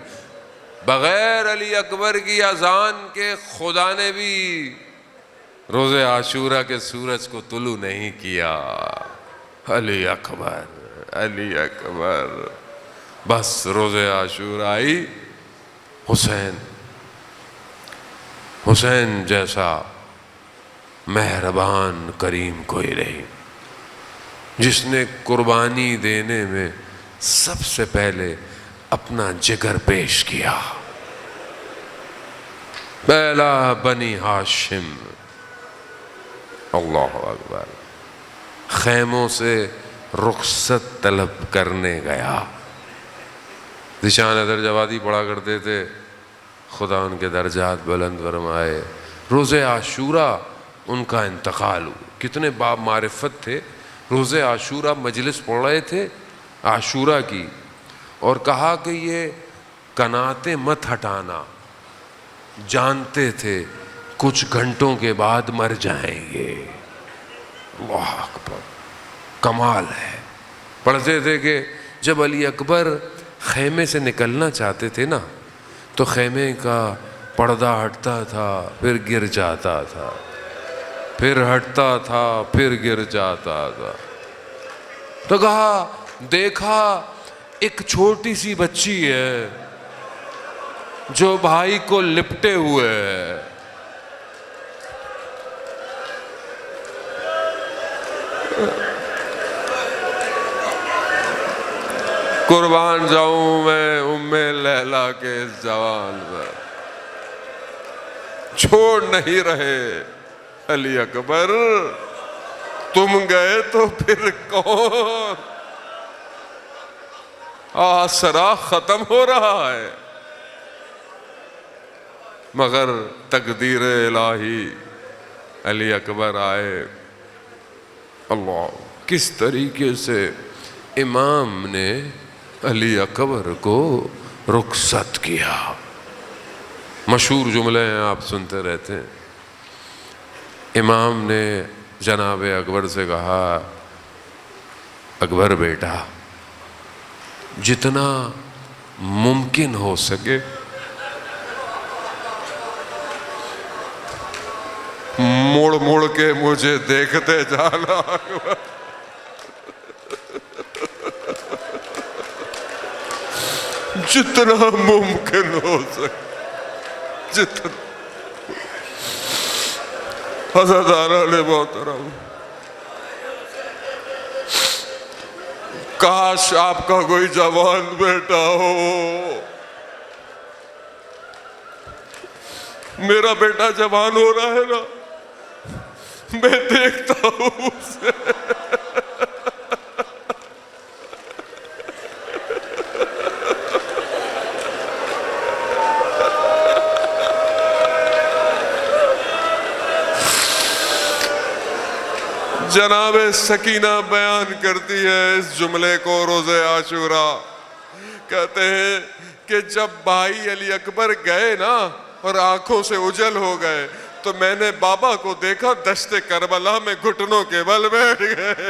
بغیر علی اکبر کی اذان کے خدا نے بھی روز عاشورہ کے سورج کو طلوع نہیں کیا۔ علی اکبر علی اکبر، بس روز عاشورہ آئی، حسین جیسا مہربان کریم کوئی نہیں، جس نے قربانی دینے میں سب سے پہلے اپنا جگر پیش کیا۔ پہلا بنی ہاشم، اللہ اکبر، خیموں سے رخصت طلب کرنے گیا۔ ذیشان حیدر جوادی پڑھا کرتے تھے، خدا ان کے درجات بلند فرمائے۔ روز عاشورہ ان کا انتقال ہوا، کتنے باب معرفت تھے، روز عاشورہ مجلس پڑھ رہے تھے عاشورہ کی، اور کہا کہ یہ کناتیں مت ہٹانا، جانتے تھے کچھ گھنٹوں کے بعد مر جائیں گے۔ اللہ اکبر، کمال ہے۔ پڑھتے تھے کہ جب علی اکبر خیمے سے نکلنا چاہتے تھے نا تو خیمے کا پردہ ہٹتا تھا پھر گر جاتا تھا، پھر ہٹتا تھا پھر گر جاتا تھا، تو کہا دیکھا ایک چھوٹی سی بچی ہے جو بھائی کو لپٹے ہوئے ہے، قربان جاؤں میں ام لیلا کے اس جوان پر، چھوڑ نہیں رہے علی اکبر، تم گئے تو پھر کون، آسرا ختم ہو رہا ہے، مگر تقدیر الہی علی اکبر آئے۔ اللہ، کس طریقے سے امام نے علی اکبر کو رخصت کیا۔ مشہور جملے ہیں، آپ سنتے رہتے ہیں۔ امام نے جناب اکبر سے کہا، اکبر بیٹا، جتنا ممکن ہو سکے مڑ مڑ کے مجھے دیکھتے جانا، جتنا ممکن ہو سکے، جتنا۔ حضرت علی محترم، کاش آپ کا کوئی جوان بیٹا ہو، میرا بیٹا جوان ہو رہا ہے نا، میں دیکھتا ہوں اسے، جناب سکینہ بیان کرتی ہے اس جملے کو روز عاشورہ، کہتے ہیں کہ جب بھائی علی اکبر گئے نا اور آنکھوں سے اجل ہو گئے تو میں نے بابا کو دیکھا دشت کربلا میں گھٹنوں کے بل بیٹھ گئے۔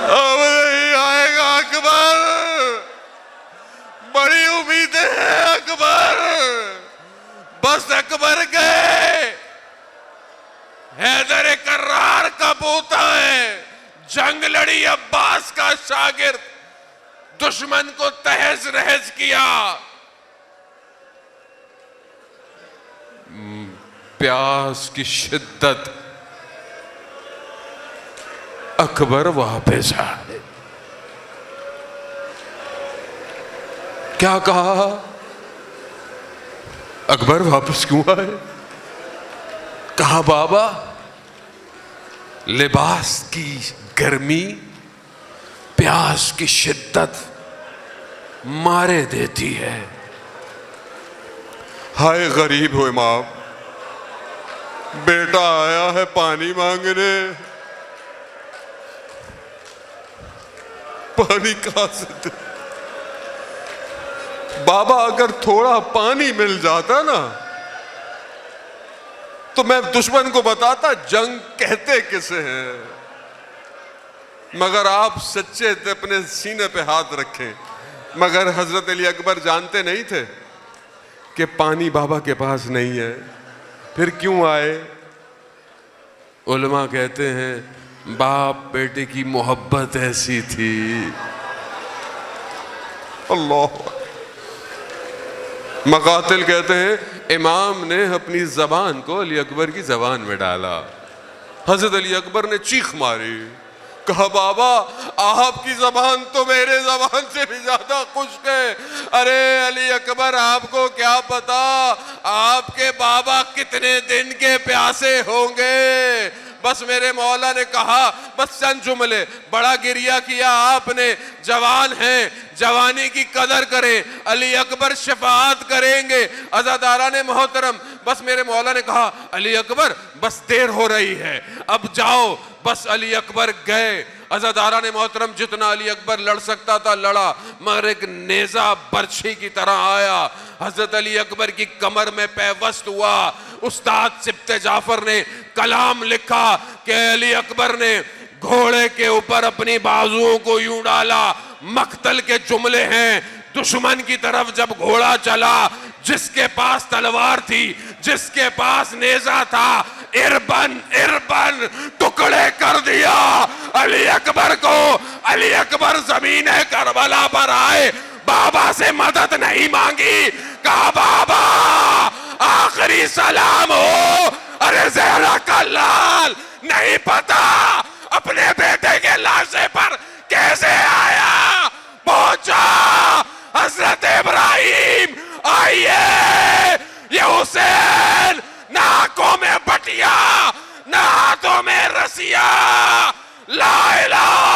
اب نہیں آئے گا اکبر، بڑی امیدیں ہیں اکبر، بس اکبر گئے، حیدر کرار کا پوتا ہے، جنگ لڑی عباس کا شاگرد، دشمن کو تہز رہز کیا، پیاس کی شدت، اکبر واپس آئے۔ کیا کہا؟ اکبر واپس کیوں آئے؟ کہا بابا لباس کی گرمی پیاس کی شدت مارے دیتی ہے. ہائے غریب ہو امام، بیٹا آیا ہے پانی مانگنے، پانی کہاں سے دے؟ بابا اگر تھوڑا پانی مل جاتا نا تو میں دشمن کو بتاتا جنگ کہتے کسے ہیں، مگر آپ سچے تھے، اپنے سینے پہ ہاتھ رکھیں. مگر حضرت علی اکبر جانتے نہیں تھے کہ پانی بابا کے پاس نہیں ہے، پھر کیوں آئے؟ علماء کہتے ہیں باپ بیٹے کی محبت ایسی تھی. اللہ. مقاتل کہتے ہیں امام نے اپنی زبان کو علی اکبر کی زبان میں ڈالا. حضرت علی اکبر نے چیخ ماری، کہا بابا آپ کی زبان تو میرے زبان سے بھی زیادہ خشک ہے. ارے علی اکبر آپ کو کیا پتا آپ کے بابا کتنے دن کے پیاسے ہوں گے. بس میرے مولا نے کہا بس چند جملے، بڑا گریہ کیا آپ نے، جوان ہیں جوانی کی قدر کریں، علی اکبر شفاعت کریں گے. عزاداران محترم بس میرے مولا نے کہا علی اکبر بس دیر ہو رہی ہے اب جاؤ. بس علی اکبر گئے. عزاداران محترم جتنا علی اکبر لڑ سکتا تھا لڑا، مگر ایک نیزہ برچھی کی طرح آیا، حضرت علی اکبر کی کمر میں پیوست ہوا. استاد سبط جعفر نے کلام لکھا کہ علی اکبر نے گھوڑے کے اوپر اپنی بازوؤں کو یوں ڈالا. مقتل کے جملے ہیں، دشمن کی طرف جب گھوڑا چلا، جس کے پاس تلوار تھی، جس کے پاس نیزہ تھا، اربن اربن ٹکڑے کر دیا علی اکبر کو. علی اکبر زمین کربلا پر آئے، بابا سے مدد نہیں مانگی، کہا بابا آخری سلام ہو. ارے زہرا کا لال نہیں پتا اپنے بیٹے کے لاشے پر کیسے آیا. پہنچا حضرت ابراہیم آئیے، یہ حسین نہ ہاتھوں میں بٹیا نہ ہاتھوں میں رسیا. لا الہ